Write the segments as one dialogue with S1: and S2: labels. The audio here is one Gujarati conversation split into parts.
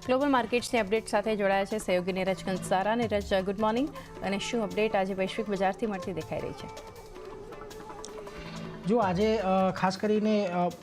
S1: ગ્લોબલ માર્કેટ્સની અપડેટ સાથે જોડાયા છે સહયોગી નીરજ કંસારા। Neeraj, good morning. અને શું અપડેટ આજે વૈશ્વિક બજારથી મળતી દેખાઈ રહી છે?
S2: જો આજે ખાસ કરીને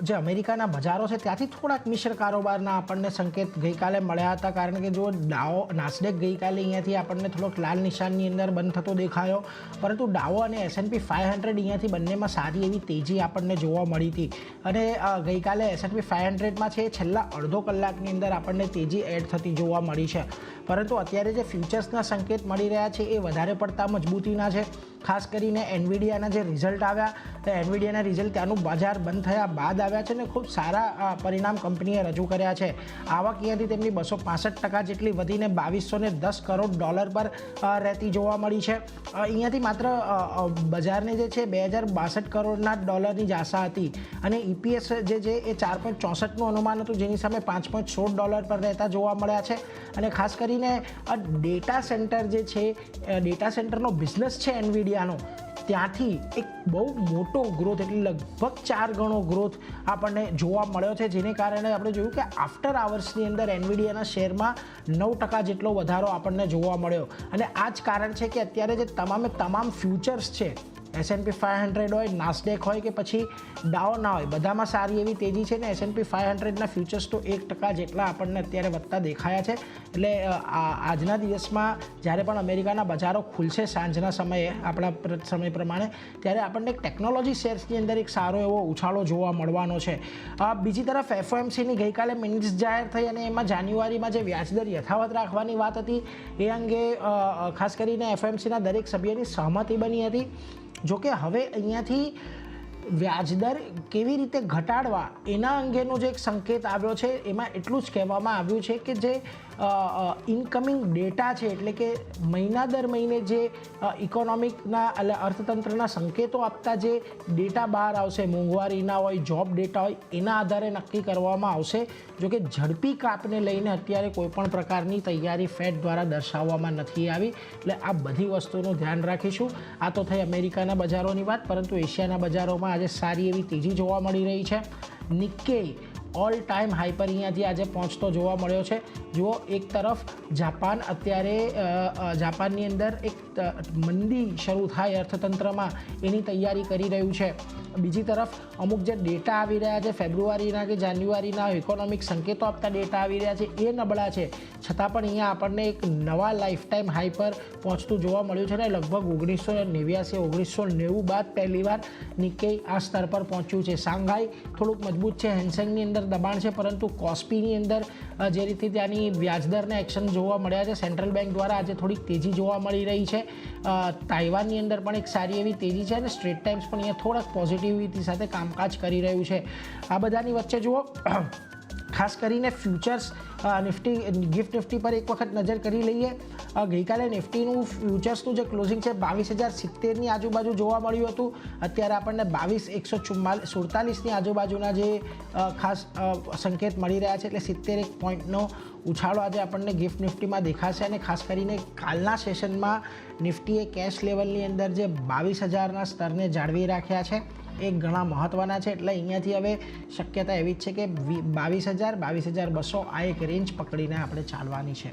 S2: જે અમેરિકાના બજારો છે ત્યાંથી થોડાક મિશ્ર કારોબારના આપણને સંકેત ગઈકાલે મળ્યા હતા, કારણ કે જો ડાઓ નાસ્ડેક ગઈકાલે અહીંયાથી આપણને થોડોક લાલ નિશાનની અંદર બંધ થતો દેખાયો, પરંતુ ડાઓ અને S&P 500 અહીંયાથી બંનેમાં સારી એવી તેજી આપણને જોવા મળી હતી। અને ગઈકાલે S&P 500માં છે છેલ્લા અડધો કલાકની અંદર આપણને તેજી એડ થતી જોવા મળી છે, પરંતુ અત્યારે જે ફ્યુચર્સના સંકેત મળી રહ્યા છે એ વધારે પડતા મજબૂતીના છે। ખાસ કરીને એનવીડિયાના જે રિઝલ્ટ આવ્યા, તો એનવીડિયાના રિઝલ્ટ ત્યાંનું બજાર બંધ થયા બાદ આવ્યા છે ને ખૂબ સારા પરિણામ કંપનીએ રજૂ કર્યા છે। આવક અહીંયાથી તેમની 265% જેટલી વધીને $2210 કરોડ પર રહેતી જોવા મળી છે। અહીંયાથી માત્ર બજારને જે છે $2062 કરોડના ડોલરની જ આશા હતી, અને EPS જે છે એ 4.64નું અનુમાન હતું, જેની સામે $5.16 પર રહેતા જોવા મળ્યા છે। અને ખાસ કરીને ડેટા સેન્ટર જે છે, ડેટા સેન્ટરનો બિઝનેસ છે એનવીડિયાનો, ત્યાંથી એક બહુ મોટો ગ્રોથ, એટલે લગભગ 4 ગણો ગ્રોથ આપણને જોવા મળ્યો છે, જેને કારણે આપણે જોયું કે આફ્ટર આવર્સની અંદર એનવીડિયાના શેરમાં 9% જેટલો વધારો આપણને જોવા મળ્યો। અને આ જ કારણ છે કે અત્યારે જે તમામ ફ્યુચર્સ છે, S&P 500 હોય, નાસ્ડેક હોય કે પછી ડાઓ ના હોય, બધામાં સારી એવી તેજી છે ને S&P 500ના ફ્યુચર્સ તો 1% જેટલા આપણને અત્યારે વધતા દેખાયા છે। એટલે આજના દિવસમાં જ્યારે પણ અમેરિકાના બજારો ખુલશે સાંજના સમયે આપણા સમય પ્રમાણે, ત્યારે આપણને ટેકનોલોજી શેર્સની અંદર એક સારો એવો ઉછાળો જોવા મળવાનો છે। બીજી તરફ FOMCની ગઈકાલે મિનિટ્સ જાહેર થઈ, અને એમાં જાન્યુઆરીમાં જે વ્યાજદર યથાવત રાખવાની વાત હતી એ અંગે ખાસ કરીને FOMCના દરેક સભ્યની સહમતિ બની હતી। જોકે હવે અહીંયાથી વ્યાજદર કેવી રીતે ઘટાડવા એના અંગેનો જે એક સંકેત આવ્યો છે, એમાં એટલું જ કહેવામાં આવ્યું છે કે જે ઇનકમિંગ ડેટા છે, એટલે કે મહિના દર મહિને જે ઇકોનોમિકના એટલે અર્થતંત્રના સંકેતો આપતા જે ડેટા બહાર આવશે, મોંઘવારીના હોય, જોબ ડેટા હોય, એના આધારે નક્કી કરવામાં આવશે। જોકે ઝડપી કાપને લઈને અત્યારે કોઈપણ પ્રકારની તૈયારી ફેડ દ્વારા દર્શાવવામાં નથી આવી, એટલે આ બધી વસ્તુનું ધ્યાન રાખીશું। આ તો થઈ અમેરિકાના બજારોની વાત, પરંતુ એશિયાના બજારોમાં આજે સારી એવી તેજી જોવા મળી રહી છે। નિક્કેઈ ઓલ ટાઈમ હાઈ પર અહીંયાથી આજે પહોંચતો જોવા મળ્યો છે। જુઓ, એક તરફ જાપાન અત્યારે જાપાનની અંદર એક મંદી શરૂ થાય અર્થતંત્રમાં એની તૈયારી કરી રહ્યું છે, બીજી તરફ અમુક જે ડેટા આવી રહ્યા છે ફેબ્રુઆરીના કે જાન્યુઆરીના ઇકોનોમિક સંકેતો આપતા ડેટા આવી રહ્યા છે એ નબળા છે, છતાં પણ અહીંયા આપણને એક નવા લાઈફ ટાઈમ હાઈ પર પહોંચતું જોવા મળ્યું છે, ને લગભગ 1989-1990 બાદ પહેલીવાર નિક્કેઈ આ સ્તર પર પહોંચ્યું છે। શાંઘાઈ થોડુંક મજબૂત છે, હેન્સેંગની અંદર દબાણ છે, પરંતુ કોસ્પીની અંદર જે રીતે ત્યાંની વ્યાજદરના એક્શન જોવા મળ્યા છે સેન્ટ્રલ બેંક દ્વારા, આજે થોડીક તેજી જોવા મળી રહી છે। તાઇવાનની અંદર પણ એક સારી એવી તેજી છે, અને સ્ટ્રેટ ટાઈમ્સ પણ અહીંયા થોડાક પોઝિટિવિટી સાથે કામકાજ કરી રહ્યું છે। આ બધાની વચ્ચે જુઓ, ખાસ કરીને ફ્યુચર્સ ગિફ્ટ નિફ્ટી પર એક વખત નજર કરી લઈએ। ગઈકાલે નિફ્ટીનું ફ્યુચર્સનું જે ક્લોઝિંગ છે 22,070ની આજુબાજુ જોવા મળ્યું હતું, અત્યારે આપણને 22,147ની આજુબાજુના જે ખાસ સંકેત મળી રહ્યા છે, એટલે 71 પોઈન્ટનો ઉછાળો આજે આપણને ગિફ્ટ નિફ્ટીમાં દેખાશે। અને ખાસ કરીને કાલના સેશનમાં નિફ્ટીએ કેશ લેવલની અંદર જે 22,000ના સ્તરને જાળવી રાખ્યા છે એ ઘણા મહત્ત્વના છે, એટલે અહીંયાથી હવે શક્યતા એવી જ છે કે 22,000-22,200 આ એક રેન્જ પકડીને આપણે ચાલવાની છે।